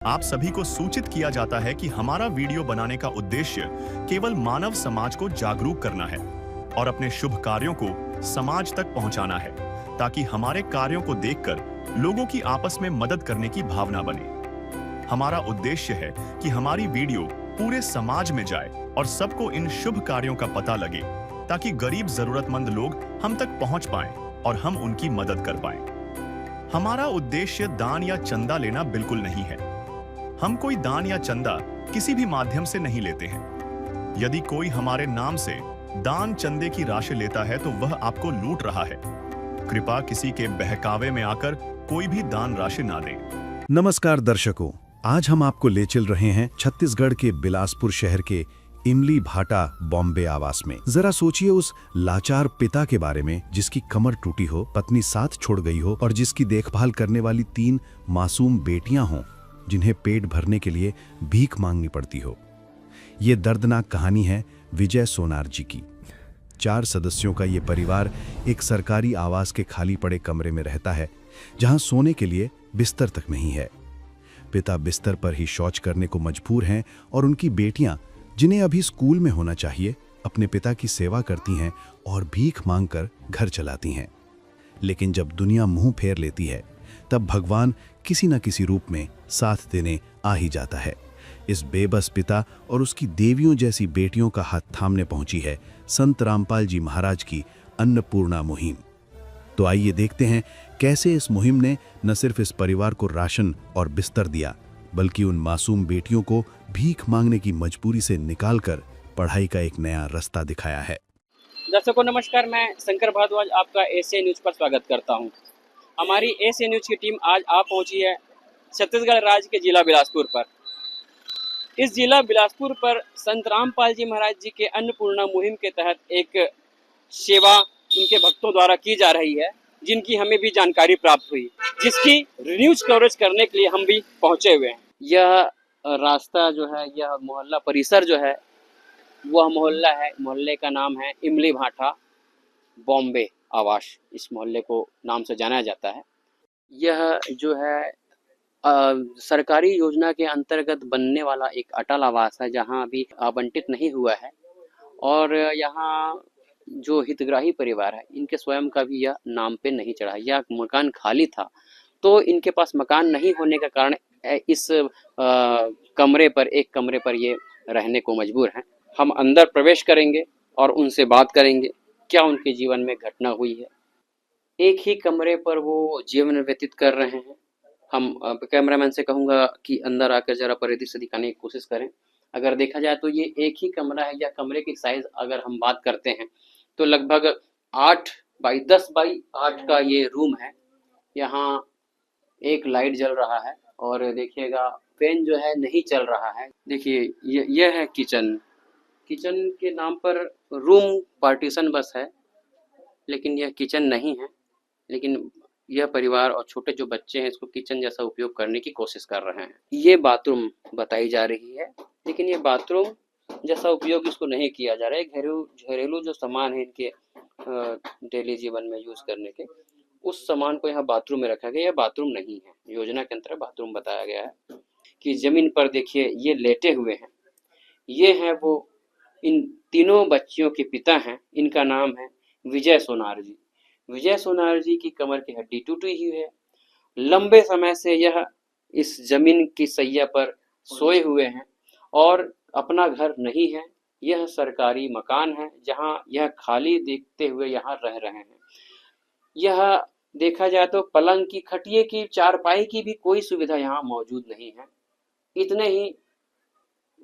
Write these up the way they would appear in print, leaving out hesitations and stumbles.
आप सभी को सूचित किया जाता है कि हमारा वीडियो बनाने का उद्देश्य केवल मानव समाज को जागरूक करना है और अपने शुभ कार्यों को समाज तक पहुंचाना है, ताकि हमारे कार्यों को देखकर लोगों की आपस में मदद करने की भावना बने। हमारा उद्देश्य है कि हमारी वीडियो पूरे समाज में जाए और सबको इन शुभ कार्यों का पता लगे, ताकि गरीब जरूरतमंद लोग हम तक पहुंच पाएं और हम उनकी मदद कर पाएं। हमारा उद्देश्य दान या चंदा लेना बिल्कुल नहीं है। हम कोई दान या चंदा किसी भी माध्यम से नहीं लेते हैं। यदि कोई हमारे नाम से दान चंदे की राशि लेता है तो वह आपको लूट रहा है। कृपया किसी के बहकावे में आकर कोई भी दान राशि ना दें। नमस्कार दर्शकों, आज हम आपको ले चल रहे हैं छत्तीसगढ़ के बिलासपुर शहर के इमली भाटा बॉम्बे आवास में। जरा सोचिए उस लाचार पिता के बारे में जिसकी कमर टूटी हो, पत्नी साथ छोड़ गई हो और जिसकी देखभाल करने वाली 3 मासूम बेटियां हों, जिन्हें पेट भरने के लिए भीख मांगनी पड़ती हो। ये दर्दनाक कहानी है विजय सोनार जी की। 4 सदस्यों का ये परिवार एक सरकारी आवास के खाली पड़े कमरे में रहता है, जहां सोने के लिए बिस्तर तक नहीं है। पिता बिस्तर पर ही शौच करने को मजबूर हैं और उनकी बेटियां, जिन्हें अभी स्कूल में होना चाहिए, अपने पिता की सेवा करती हैं और भीख मांगकर घर चलाती हैं। लेकिन जब दुनिया मुंह फेर लेती है, तब भगवान किसी न किसी रूप में साथ देने आ ही जाता है। इस बेबस पिता और उसकी देवियों जैसी बेटियों का हाथ थामने पहुंची है संत रामपाल जी महाराज की अन्नपूर्णा मुहिम। तो आइए देखते हैं कैसे इस मुहिम ने न सिर्फ इस परिवार को राशन और बिस्तर दिया, बल्कि उन मासूम बेटियों को भीख मांगने की मजबूरी से निकालकर पढ़ाई का एक नया रास्ता दिखाया है। दर्शकों नमस्कार, मैं शंकर भारद्वाज आपका एशिया न्यूज़ पर स्वागत करता हूं। हमारी एशिया न्यूज़ की टीम आज आ पहुंची है छत्तीसगढ़ राज्य के जिला बिलासपुर पर। इस जिला बिलासपुर पर संत रामपाल जी महाराज जी के अन्नपूर्णा मुहिम के तहत एक सेवा इनके भक्तों द्वारा की जा रही है, जिनकी हमें भी जानकारी प्राप्त हुई, जिसकी न्यूज़ कवरेज करने के लिए हम भी पहुंचे हुए हैं। यह रास्ता जो है, यह मोहल्ला परिसर जो है, वह मोहल्ला है, मोहल्ले का नाम है इमली भाटा बॉम्बे आवास, इस मोहल्ले को नाम से जाना जाता है। यह जो है सरकारी योजना के अंतर्गत बनने वाला एक अटल आवास है, जहां अभी आवंटित नहीं हुआ है। और यहाँ जो हितग्राही परिवार है, इनके स्वयं का भी यह नाम पे नहीं चढ़ा। यह मकान खाली था, तो इनके पास मकान नहीं होने के कारण इस कमरे पर, एक कमरे पर ये रहने को मजबूर हैं। हम अंदर प्रवेश करेंगे और उनसे बात करेंगे, क्या उनके जीवन में घटना हुई है। एक ही कमरे पर वो जीवन व्यतीत कर रहे हैं। हम कैमरामैन से कहूँगा कि अंदर आकर ज़रा परिदृश्य दिखाने की कोशिश करें। अगर देखा जाए तो ये एक ही कमरा है, या कमरे की साइज़ अगर हम बात करते हैं तो लगभग 8 बाई 10 बाई 8 का ये रूम है। यहाँ एक लाइट जल रहा है और देखिएगा फैन जो है नहीं चल रहा है। देखिए ये है किचन। किचन के नाम पर रूम पार्टीशन बस है, लेकिन यह किचन नहीं है। लेकिन यह परिवार और छोटे जो बच्चे हैं, इसको किचन जैसा उपयोग करने की कोशिश कर रहे हैं। ये बाथरूम बताई जा रही है, लेकिन ये बाथरूम जैसा उपयोग इसको नहीं किया जा रहा है। घरेलू जो सामान है इनके डेली जीवन में यूज करने के, उस सामान को यहाँ बाथरूम में रखा गया। यह बाथरूम नहीं है, योजना के अंतर्गत बाथरूम बताया गया है। कि जमीन पर देखिए ये लेटे हुए हैं, ये हैं वो इन तीनों बच्चियों के पिता हैं। इनका नाम है विजय सोनार जी। विजय सोनार जी की कमर की हड्डी टूटी हुई है। लंबे समय से यह इस जमीन की सैया पर सोए हुए हैं और अपना घर नहीं है। यह सरकारी मकान है, जहां यह खाली देखते हुए यहाँ रह रहे हैं। यह देखा जाए तो पलंग की, खटिए की, चारपाई की भी कोई सुविधा यहाँ मौजूद नहीं है। इतने ही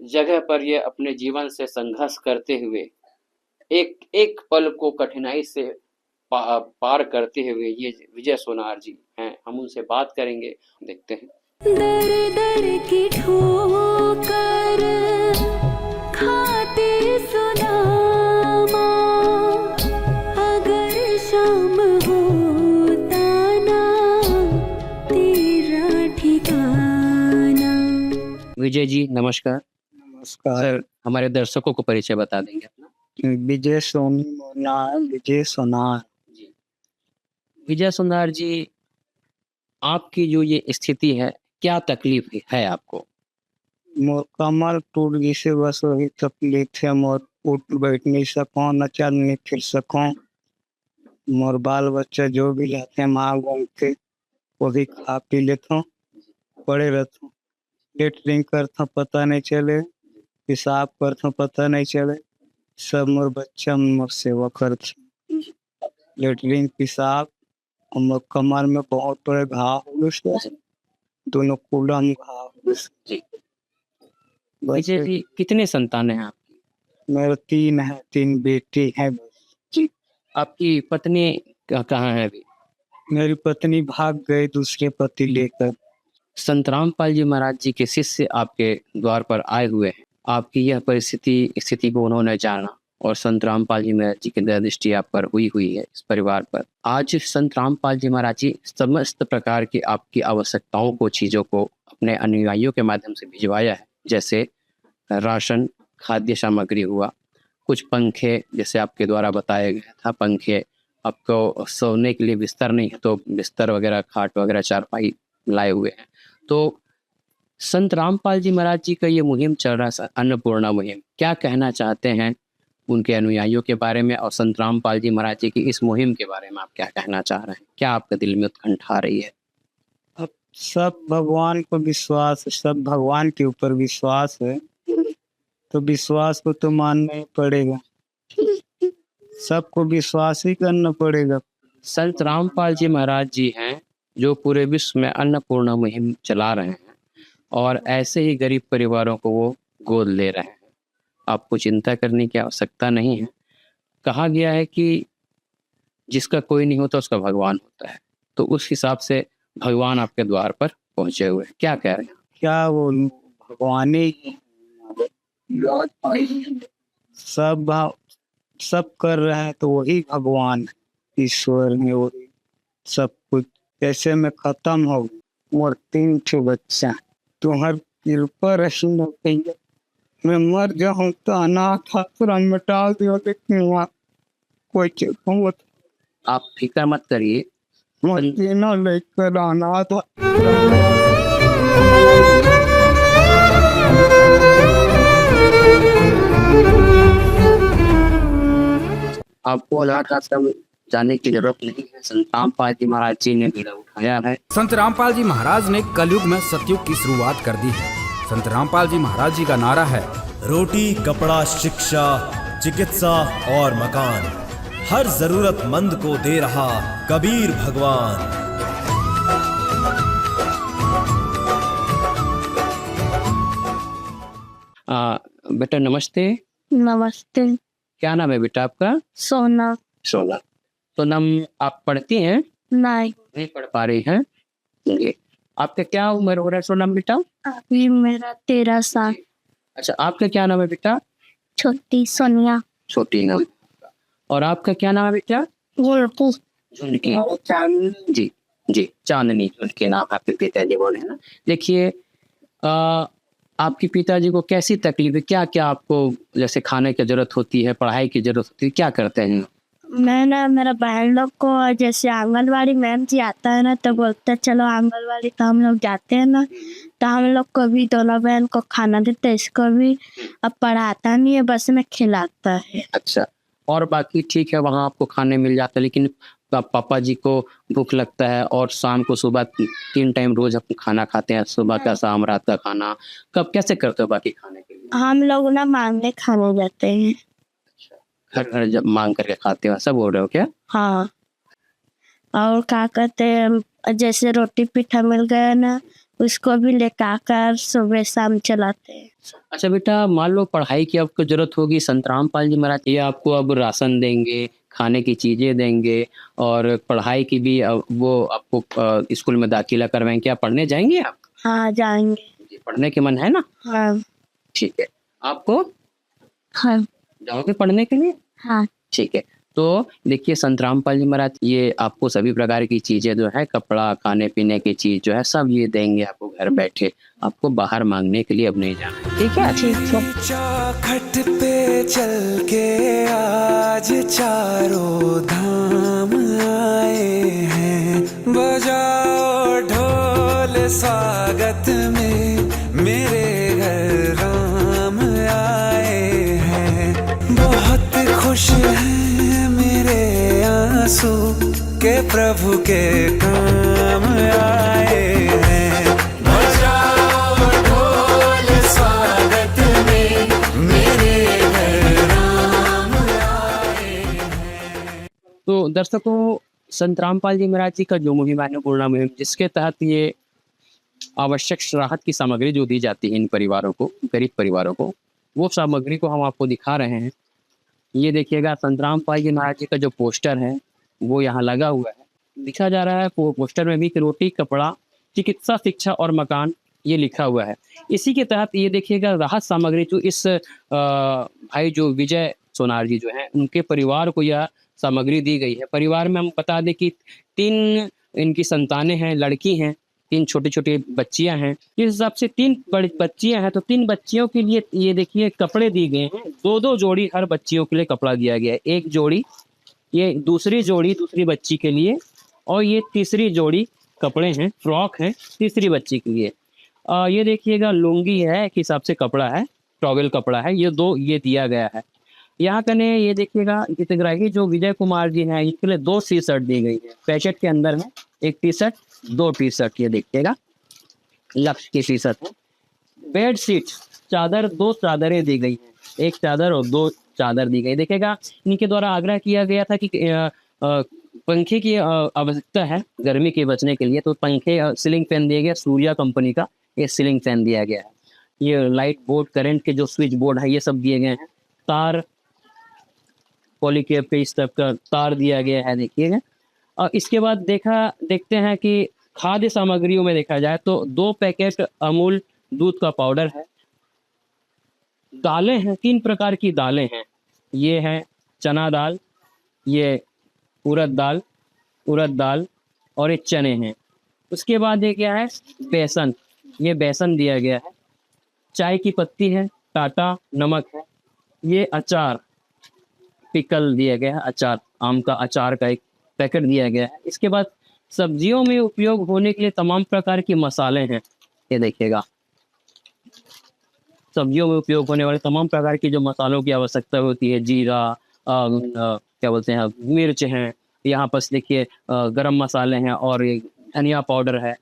जगह पर ये अपने जीवन से संघर्ष करते हुए एक एक पल को कठिनाई से पार करते हुए ये विजय सोनार जी हैं। हम उनसे बात करेंगे, देखते हैं। दर दर की ठोकर खाते सुदामा, अगर शाम होता ना तेरा ठिकाना। विजय जी नमस्कार। नमस्कार। हमारे दर्शकों को परिचय बता देंगे अपना? विजय सोनार, विजय सोनार। जी, विजय सोनार जी, आपकी जो ये स्थिति है, क्या तकलीफ है आपको? मोर कमर टूट गई से बस वही तकलीफ है। मोर उठ बैठ नहीं सकूं, न चल नहीं फिर सकूं। मोर बाल बच्चा जो भी रहते हैं माँ घूम के वो भी खा पी लेता हूँ, पड़े रहता हूँ। लेटरिन करता हूँ पता नहीं चले, पेशाब करता हूँ पता नहीं चले। सब मोर बच्चा मोर सेवा करते। लेटरिन पेशाब और मोर कमर में बहुत बड़े घाव हो गए, दोनों कूल्हा में घाव हो गए। जी। बस विजय जी, कितने संतान हैं आपकी? मेरे 3 है, 3 बेटी है बस। आपकी पत्नी कहाँ है अभी? मेरी पत्नी भाग गई दूसरे पति लेकर। संत रामपाल जी महाराज जी के शिष्य आपके द्वार पर आए हुए हैं। आपकी यह स्थिति को उन्होंने जाना और संत रामपाल जी महाराज जी की दया दृष्टि आप पर हुई है, इस परिवार पर। आज संत रामपाल जी महाराज जी समस्त प्रकार की आपकी आवश्यकताओं को, चीज़ों को अपने अनुयायियों के माध्यम से भिजवाया है। जैसे राशन, खाद्य सामग्री हुआ, कुछ पंखे जैसे आपके द्वारा बताया गया था, पंखे, आपको सोने के लिए बिस्तर नहीं है तो बिस्तर वगैरह, खाट वगैरह, चारपाई लाए हुए हैं। तो संत रामपाल जी महाराज जी का ये मुहिम चल रहा है, अन्नपूर्णा मुहिम, क्या कहना चाहते हैं उनके अनुयायियों के बारे में और संत रामपाल जी महाराज जी की इस मुहिम के बारे में आप क्या कहना चाह रहे हैं? क्या आपके दिल में उत्कंठा आ रही है? अब सब भगवान को विश्वास है, सब भगवान के ऊपर विश्वास है, तो विश्वास को तो मानना ही पड़ेगा। सबको विश्वास ही करना पड़ेगा। संत रामपाल जी महाराज जी हैं जो पूरे विश्व में अन्नपूर्णा मुहिम चला रहे हैं और ऐसे ही गरीब परिवारों को वो गोद ले रहे हैं। आपको चिंता करने की आवश्यकता नहीं है। कहा गया है कि जिसका कोई नहीं होता उसका भगवान होता है, तो उस हिसाब से भगवान आपके द्वार पर पहुंचे हुए हैं। क्या कह रहे हैं? क्या वो भगवान ही सब कर रहा है, तो वही भगवान ईश्वर है, वही सब कुछ। ऐसे में खत्म हो मोर 3 ठो बच्चा, तुम्हार कृपा रही न कहिए। मैं मर जाऊं तो अनाथ आश्रम में डाल दियो, लेकिन वहाँ कोई चीज आप फिक्र मत करिए। मदीना लेकर अनाथ आपको अनाथ आश्रम जाने की जरूरत नहीं है। संत रामपाल जी महाराज जी ने बीड़ा उठाया है। संत रामपाल जी महाराज ने कलयुग में सतयुग की शुरुआत कर दी है। संत रामपाल जी महाराज जी का नारा है, रोटी, कपड़ा, शिक्षा, चिकित्सा और मकान, हर जरूरतमंद को दे रहा कबीर भगवान। बेटा नमस्ते। नमस्ते। क्या नाम है बेटा आपका? सोना। सोना। तो नाम आप पढ़ती हैं? नहीं पढ़ पा रही हैं? जी। आपका क्या उम्र हो रहा है सोनम बेटा? अभी मेरा 13 साल। अच्छा, आपका क्या नाम है बेटा? छोटी सोनिया। छोटी नाम। और आपका क्या नाम है बेटा? गुलकी। झुनकी। जी जी, चांदनी झुनकी नाम आपके पिताजी बोले हैं ना। देखिए, आपके पिताजी को कैसी तकलीफ है? क्या क्या आपको जैसे खाने की जरूरत होती है, पढ़ाई की जरूरत होती है, क्या करते हैं? मैंने मेरा बहन लोग को जैसे आंगनवाड़ी मैम जी आता है ना, तो बोलते हैं चलो आंगनवाड़ी, तो हम लोग जाते हैं ना, तो हम लोग को भी दोनों बहन को खाना देते हैं। इसको भी अब पढ़ाता नहीं है, बस में खिलाता है। अच्छा, और बाकी ठीक है, वहाँ आपको खाने मिल जाता है, लेकिन पापा जी को भूख लगता है और शाम को सुबह 3 टाइम रोज आप खाना खाते हैं, सुबह का, शाम, रात का खाना कब कैसे करते हो बाकी खाने के लिए? हम लोग ना मांगने खाने जाते हैं। घर घर जब मांग करके खाते हो, ऐसा बोल रहे हो क्या? हाँ, और क्या कहते हैं, जैसे रोटी पीठा मिल गया ना, उसको भी लेकर आकर सुबह शाम चलाते हैं। अच्छा बेटा, मान लो पढ़ाई की आपको जरूरत होगी, संत रामपाल जी महाराज ये आपको अब राशन देंगे, खाने की चीजें देंगे और पढ़ाई की भी वो आपको स्कूल में दाखिला करवाएंगे। क्या पढ़ने जाएंगे आप? हाँ जाएंगे। पढ़ने के मन है ना? हाँ। ठीक है, आपको हाँ। जाओगे पढ़ने के लिए? हाँ। ठीक है, तो देखिए संत रामपाल जी महाराज ये आपको सभी प्रकार की चीजें जो है, कपड़ा, खाने पीने की चीज जो है, सब ये देंगे आपको घर बैठे। आपको बाहर मांगने के लिए अब नहीं जाना, ठीक है? ठीक है। चौखट पे चल के आज चारों धाम आए हैं, बजाओ ढोल स्वागत में मेरे घर राम आए हैं। बहुत खुश हैं मेरे आंसू के प्रभु के काम आए हैं। बजाओ ढोल स्वागत में मेरे घर राम आए हैं। तो दर्शकों, संत रामपाल जी महाराज जी का जो मुहिम है, अन्नपूर्णा मुहिम, जिसके तहत ये आवश्यक राहत की सामग्री जो दी जाती है इन परिवारों को, गरीब परिवारों को, वो सामग्री को हम आपको दिखा रहे हैं। ये देखिएगा संत रामपाल जी महाराज जी का जो पोस्टर है वो यहाँ लगा हुआ है। दिखा जा रहा है पोस्टर में भी कि रोटी, कपड़ा, चिकित्सा, शिक्षा और मकान ये लिखा हुआ है। इसी के तहत ये देखिएगा राहत सामग्री जो इस भाई जो विजय सोनार जी जो हैं, उनके परिवार को यह सामग्री दी गई है। परिवार में हम बता दें कि 3 इनकी संतानें हैं, लड़की हैं, 3 छोटी छोटी बच्चियां हैं। इस हिसाब से 3 बड़ी बच्चियां हैं, तो 3 बच्चियों के लिए ये देखिए कपड़े दिए गए हैं। 2-2 जोड़ी हर बच्चियों के लिए कपड़ा दिया गया है। एक जोड़ी, ये दूसरी जोड़ी दूसरी बच्ची के लिए, और ये तीसरी जोड़ी कपड़े हैं, फ्रॉक है तीसरी बच्ची के लिए। ये देखिएगा लुंगी है, एक हिसाब से कपड़ा है, टॉवेल कपड़ा है, ये 2 ये दिया गया है। यहाँ कने ये देखिएगा हितग्राही जो विजय कुमार जी हैं, इसके लिए 2 टी शर्ट दी गई है। पैकेट के अंदर है 1 टी शर्ट, 2 टी शर्ट, ये देखिएगा लक्ष्य की टी शर्ट है। बेड शीट, चादर, 2 चादरें दी गई हैं, 1 चादर और 2 चादर दी गई। देखिएगा इनके द्वारा आग्रह किया गया था कि पंखे की आवश्यकता है गर्मी के बचने के लिए, तो पंखे, सीलिंग फैन दिया गया, सूर्या कंपनी का ये सीलिंग फैन दिया गया है। ये लाइट बोर्ड, करंट के जो स्विच बोर्ड है, ये सब दिए गए हैं। तार, पॉलीकेप के इस टाइप का तार दिया गया है, देखिएगा। और इसके बाद देखते हैं कि खाद्य सामग्रियों में देखा जाए तो 2 पैकेट अमूल दूध का पाउडर है। दालें हैं, 3 प्रकार की दालें हैं। ये है चना दाल, ये उड़द दाल और ये चने हैं। उसके बाद ये क्या है, बेसन, ये बेसन दिया गया है। चाय की पत्ती है, टाटा नमक है। ये अचार, पिकल दिया गया है, अचार, आम का अचार का एक पैकेट दिया गया है। इसके बाद सब्जियों में उपयोग होने के लिए तमाम प्रकार के मसाले हैं, ये देखिएगा। सब्जियों में उपयोग होने वाले तमाम प्रकार की जो मसालों की आवश्यकता होती है, जीरा, क्या बोलते हैं, मिर्च हैं, यहाँ पर देखिए गरम मसाले हैं, और ये धनिया पाउडर है।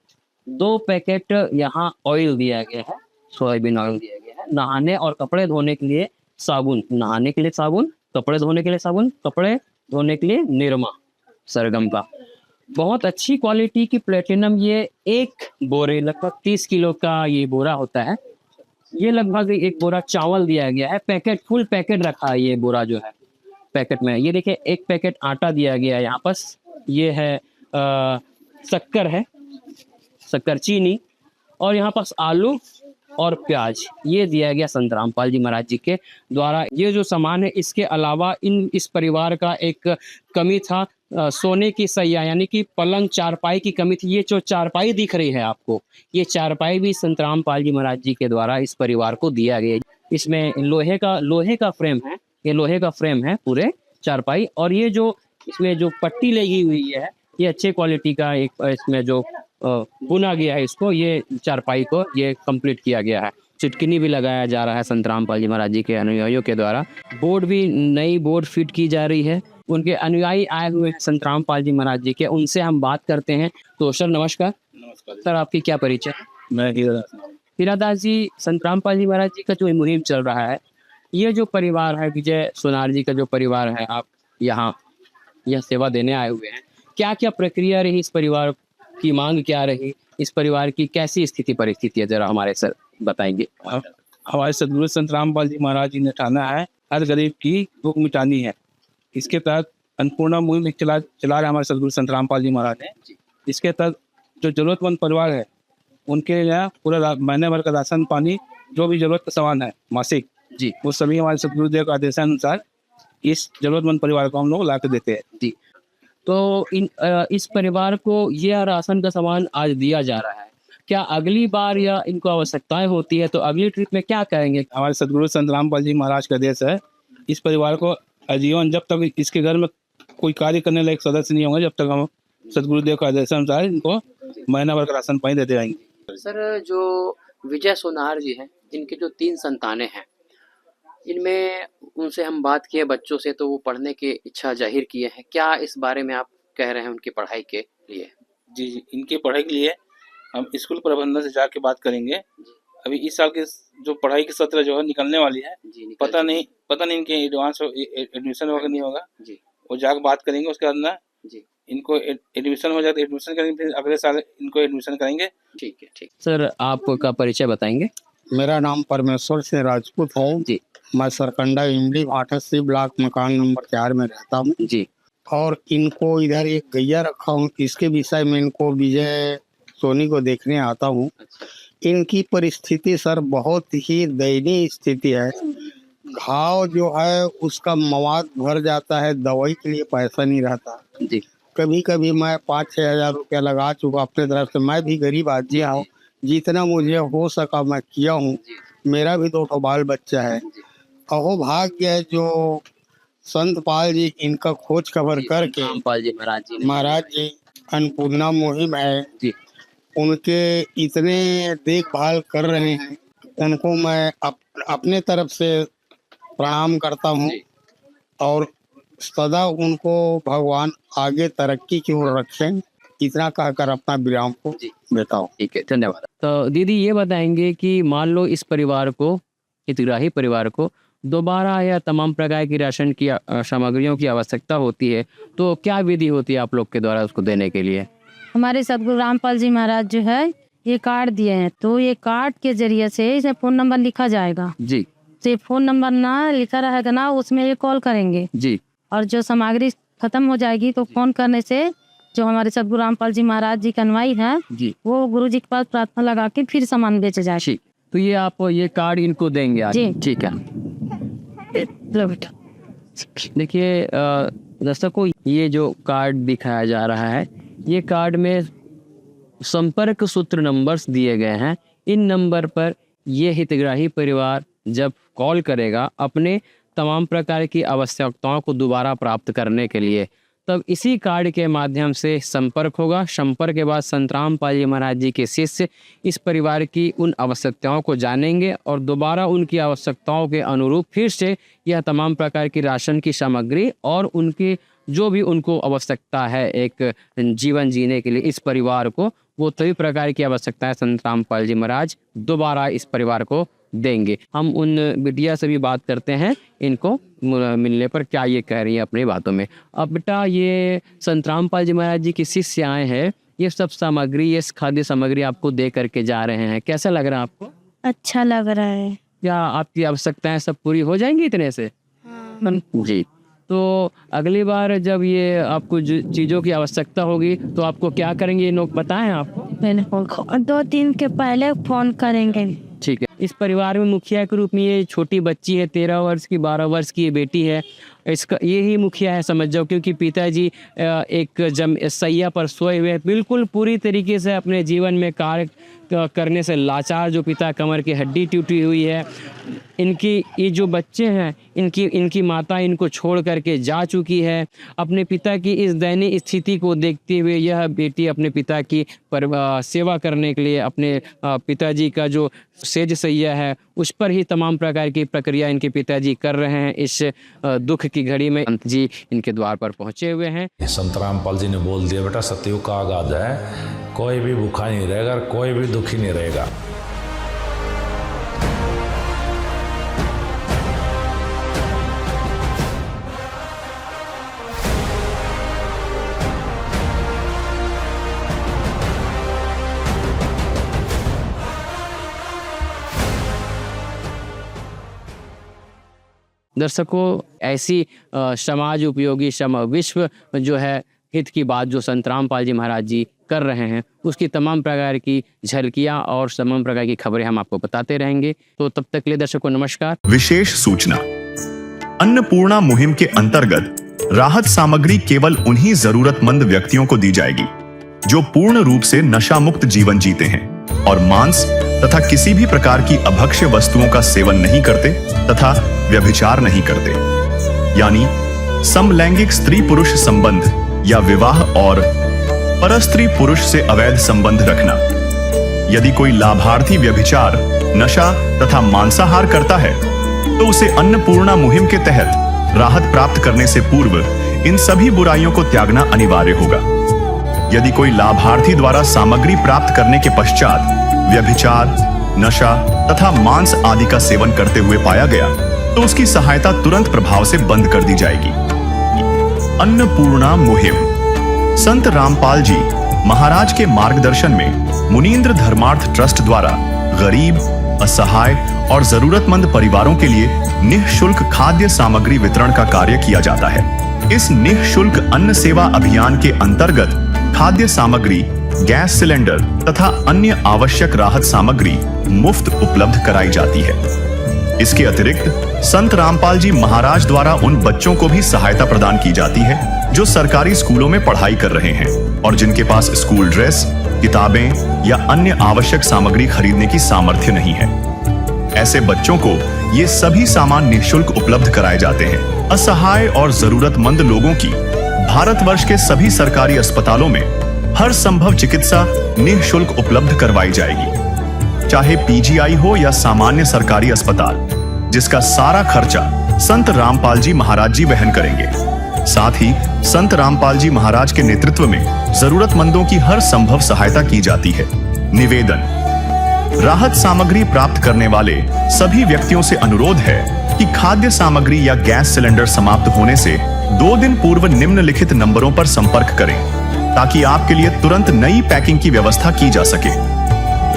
2 पैकेट यहाँ ऑयल दिया गया है, सोयाबीन ऑयल दिया गया है। नहाने और कपड़े धोने के लिए साबुन, नहाने के लिए साबुन, कपड़े धोने के लिए साबुन, कपड़े धोने के लिए निरमा सरगम का। बहुत अच्छी क्वालिटी की प्लेटिनम, ये 1 बोरे, लगभग 30 किलो का ये बोरा होता है। ये लगभग 1 बोरा चावल दिया गया है। पैकेट, फुल पैकेट रखा है ये बोरा जो है पैकेट में। ये देखिए 1 पैकेट आटा दिया गया है यहाँ पर। ये है शक्कर है, शक्कर, चीनी, और यहाँ पर आलू और प्याज, ये दिया गया संत रामपाल जी महाराज जी के द्वारा। ये जो सामान है, इसके अलावा इस परिवार का एक कमी था, सोने की सैया यानी कि पलंग, चारपाई की कमी थी। ये जो चारपाई दिख रही है आपको, ये चारपाई भी संत रामपाल जी महाराज जी के द्वारा इस परिवार को दिया गया। इसमें लोहे का फ्रेम है, ये लोहे का फ्रेम है पूरे चारपाई। और ये जो इसमें जो पट्टी लगी हुई है, ये अच्छे क्वालिटी का एक इसमें जो बुना गया है इसको, ये चारपाई को ये कंप्लीट किया गया है। चिटकिनी भी लगाया जा रहा है संत रामपाल जी महाराज जी के अनुयायियों के द्वारा। बोर्ड भी, नई बोर्ड फिट की जा रही है। उनके अनुयायी आए हुए हैं संत रामपाल जी महाराज जी के, उनसे हम बात करते हैं। तो सर नमस्कार। नमस्कार सर, आपकी क्या परिचय? मैं हीरादास जी, संत रामपाल जी महाराज जी का जो मुहिम चल रहा है, ये जो परिवार है विजय सोनार जी का जो परिवार है, आप यहाँ यह सेवा देने आए हुए हैं, क्या क्या प्रक्रिया रही, इस परिवार की मांग क्या रही, इस परिवार की कैसी स्थिति परिस्थिति है, जरा हमारे सर बताएंगे। हमारे सदगुरु संत रामपाल जी महाराज जी ने ठाना है हर गरीब की भूख मिटानी है। इसके तहत अन्नपूर्णा मुहिम चला रहे हमारे सदगुरु संत रामपाल जी महाराज ने। इसके तहत जो जरूरतमंद परिवार है उनके लिए पूरा महीने भर का राशन पानी, जो भी जरूरत का सामान है मासिक जी, वो सभी हमारे सदगुरुदेव के आदेशानुसार इस जरूरतमंद परिवार को हम लोग ला के देते हैं। तो इस परिवार को यह राशन का सामान आज दिया जा रहा है, क्या अगली बार या इनको आवश्यकताएं होती है तो अगली ट्रिप में क्या करेंगे? हमारे सदगुरु संत रामपाल जी महाराज का आदेश है, इस परिवार को आजीवन जब तक इसके घर में कोई कार्य करने लायक सदस्य नहीं होंगे, जब तक हम सदगुरुदेव का आदेश अनुसार इनको महीना भर का राशन पानी देते रहेंगे। सर, जो विजय सोनार जी हैं, इनकी जो 3 संतानें हैं, इनमें उनसे हम बात किए बच्चों से, तो वो पढ़ने की इच्छा जाहिर किए हैं। क्या इस बारे में आप कह रहे हैं उनकी पढ़ाई के लिए? जी, इनकी पढ़ाई के लिए हम स्कूल प्रबंधन से जाके बात करेंगे। अभी इस साल के जो पढ़ाई की सत्र जो है निकलने वाली है, पता नहीं इनके एडवांस एडमिशन होगा नहीं होगा जी, वो जाकर बात करेंगे। उसके बाद ना जी इनको एडमिशन हो जाए तो एडमिशन करेंगे, फिर अगले साल इनको एडमिशन करेंगे। ठीक है। सर, आपका परिचय बताएंगे? मेरा नाम परमेश्वर सिंह राजपूत है जी। मैं सरकंडा इमली भाटा सी ब्लॉक मकान नंबर 4 में रहता हूँ जी। और इनको इधर एक गैया रखा हूँ, इसके विषय में इनको विजय सोनी को देखने आता हूँ। इनकी परिस्थिति सर बहुत ही दयनीय स्थिति है। घाव जो है उसका मवाद भर जाता है, दवाई के लिए पैसा नहीं रहता जी। कभी कभी मैं 5-6 हज़ार रुपया लगा चुका अपने तरफ से। मैं भी गरीब आदमी हूँ, जितना मुझे हो सका मैं किया हूँ। मेरा भी 2 बाल बच्चा है। अहो भाग्य है जो संत पाल जी इनका खोज खबर करके रामपाल जी महाराज जी अन्नपूर्णा मुहिम है जी, उनके इतने देखभाल कर रहे हैं, उनको मैं अपने तरफ से प्रणाम करता हूँ और सदा उनको भगवान आगे तरक्की की ओर रखें। इतना कहकर अपना विराम को देता हूँ। ठीक है, धन्यवाद। तो दीदी ये बताएंगे कि मान लो इस परिवार को, हितग्राही परिवार को दोबारा या तमाम प्रकार की राशन की सामग्रियों की आवश्यकता होती है, तो क्या विधि होती है आप लोग के द्वारा उसको देने के लिए? हमारे सदगुरु रामपाल जी महाराज जो है ये कार्ड दिए हैं, तो ये कार्ड के जरिए से इसमें फ़ोन नंबर लिखा जाएगा जी। तो ये फ़ोन नंबर ना लिखा रहेगा ना, उसमें ये कॉल करेंगे जी। और जो सामग्री खत्म हो जाएगी तो फोन करने से जो हमारे सदगुरु रामपाल जी महाराज जी कन्वाई है जी, वो गुरु जी के पास प्रार्थना लगा के फिर सामान बेचे जाए। ठीक, तो ये आप ये कार्ड इनको देंगे आज? जी। ठीक है। लो बेटा। देखिए दर्शकों, ये जो कार्ड दिखाया जा रहा है, ये कार्ड में संपर्क सूत्र नंबर्स दिए गए हैं। इन नंबर पर ये हितग्राही परिवार जब कॉल करेगा अपने तमाम प्रकार की आवश्यकताओं को दोबारा प्राप्त करने के लिए, तब इसी कार्ड के माध्यम से संपर्क होगा। संपर्क के बाद संत रामपाल जी महाराज जी के शिष्य इस परिवार की उन आवश्यकताओं को जानेंगे और दोबारा उनकी आवश्यकताओं के अनुरूप फिर से यह तमाम प्रकार की राशन की सामग्री और उनकी जो भी उनको आवश्यकता है एक जीवन जीने के लिए इस परिवार को, वो सभी प्रकार की आवश्यकताएं संत रामपाल जी महाराज दोबारा इस परिवार को देंगे। हम उन बिटिया से भी बात करते हैं, इनको मिलने पर क्या ये कह रही है अपनी बातों में। अब बेटा, ये संत रामपाल जी महाराज जी के शिष्य आए हैं, ये सब सामग्री, ये खाद्य सामग्री आपको दे करके जा रहे हैं, कैसा लग रहा है आपको? अच्छा लग रहा है। क्या आपकी आवश्यकताएं सब पूरी हो जाएंगी इतने से? जी। तो अगली बार जब ये आपको चीज़ों की आवश्यकता होगी तो आपको क्या करेंगे, ये लोग बताएं आपको? मैंने फोन 2 दिन के पहले फोन करेंगे। ठीक है। इस परिवार में मुखिया के रूप में ये छोटी बच्ची है, 13 वर्ष की, 12 वर्ष की ये बेटी है। इसका ये ही मुखिया है समझ जाओ, क्योंकि पिताजी एक सैया पर सोए हुए, बिल्कुल पूरी तरीके से अपने जीवन में कार्य करने से लाचार, जो पिता कमर की हड्डी टूटी हुई है। इनकी ये जो बच्चे हैं, इनकी माता इनको छोड़ करके जा चुकी है। अपने पिता की इस दयनीय स्थिति को देखते हुए यह बेटी अपने पिता की सेवा करने के लिए अपने पिताजी का जो सेज सैया है उस पर ही तमाम प्रकार की प्रक्रिया इनके पिताजी कर रहे हैं। इस दुख की घड़ी में संत जी इनके द्वार पर पहुंचे हुए हैं। संत रामपाल जी ने बोल दिया, बेटा सतयुग का आगाज है, कोई भी भूखा नहीं रहेगा, कोई भी दुखी नहीं रहेगा। दर्शकों, ऐसी समाज उपयोगी विश्व जो है हित की बात जो संत रामपाल जी महाराज जी कर रहे हैं, उसकी तमाम प्रकार की झलकियां और तमाम प्रकार की खबरें हम आपको बताते रहेंगे। तो तब तक के लिए दर्शकों नमस्कार। विशेष सूचना, अन्नपूर्णा मुहिम के अंतर्गत राहत सामग्री केवल उन्हीं जरूरतमंद व्यक्तियों को दी जाएगी जो पूर्ण रूप से नशा मुक्त जीवन जीते हैं और मांस तथा किसी भी प्रकार की अभक्ष्य वस्तुओं का सेवन नहीं करते तथा व्यभिचार नहीं करते, यानी समलैंगिक स्त्री पुरुष संबंध या विवाह और परस्त्री पुरुष से अवैध संबंध रखना। यदि कोई लाभार्थी व्यभिचार, नशा तथा मांसाहार करता है तो उसे अन्नपूर्णा मुहिम के तहत राहत प्राप्त करने से पूर्व इन सभी बुराइयों को त्यागना अनिवार्य होगा। यदि कोई लाभार्थी द्वारा सामग्री प्राप्त करने के पश्चात व्यभिचार, नशा तथा मांस आदि का सेवन करते हुए पाया गया तो उसकी सहायता तुरंत प्रभाव से बंद कर दी जाएगी। अन्नपूर्णा मुहिम संत रामपाल जी महाराज के मार्गदर्शन में मुनींद्र धर्मार्थ ट्रस्ट द्वारा गरीब, असहाय और जरूरतमंद परिवारों के लिए निःशुल्क खाद्य सामग्री वितरण का कार्य किया जाता है। इस निःशुल्क अन्न सेवा अभियान के अंतर्गत खाद्य सामग्री, गैस सिलेंडर तथा अन्य आवश्यक राहत सामग्री मुफ्त उपलब्ध कराई जाती है। इसके अतिरिक्त संत रामपाल जी महाराज द्वारा उन बच्चों को भी सहायता प्रदान की जाती है जो सरकारी स्कूलों में पढ़ाई कर रहे हैं और जिनके पास स्कूल ड्रेस, किताबें या अन्य आवश्यक सामग्री खरीदने की सामर्थ्य नहीं है। ऐसे बच्चों को ये सभी सामान निःशुल्क उपलब्ध कराए जाते हैं। असहाय और जरूरतमंद लोगों की भारतवर्ष के सभी सरकारी अस्पतालों में हर संभव चिकित्सा निःशुल्क उपलब्ध करवाई जाएगी, चाहे पीजीआई हो या सामान्य सरकारी अस्पताल, जिसका सारा खर्चा संत रामपाल जी महाराज जी वहन करेंगे। साथ ही संत रामपाल जी महाराज के नेतृत्व में जरूरतमंदों की हर संभव सहायता की जाती है। निवेदन: राहत सामग्री प्राप्त करने वाले सभी व्यक्तियों से अनुरोध है कि खाद्य सामग्री या गैस सिलेंडर समाप्त होने से 2 दिन पूर्व निम्नलिखित नंबरों पर संपर्क करें ताकि आपके लिए तुरंत नई पैकिंग की व्यवस्था की जा सके।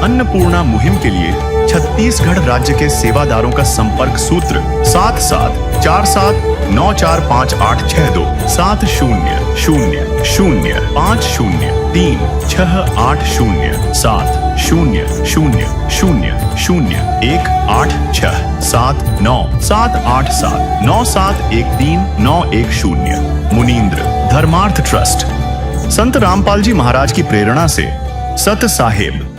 अन्नपूर्णा मुहिम के लिए छत्तीसगढ़ राज्य के सेवादारों का संपर्क सूत्र 7747945862 700817901867978713 मुनींद्र धर्मार्थ ट्रस्ट। संत रामपाल जी महाराज की प्रेरणा से सत साहेब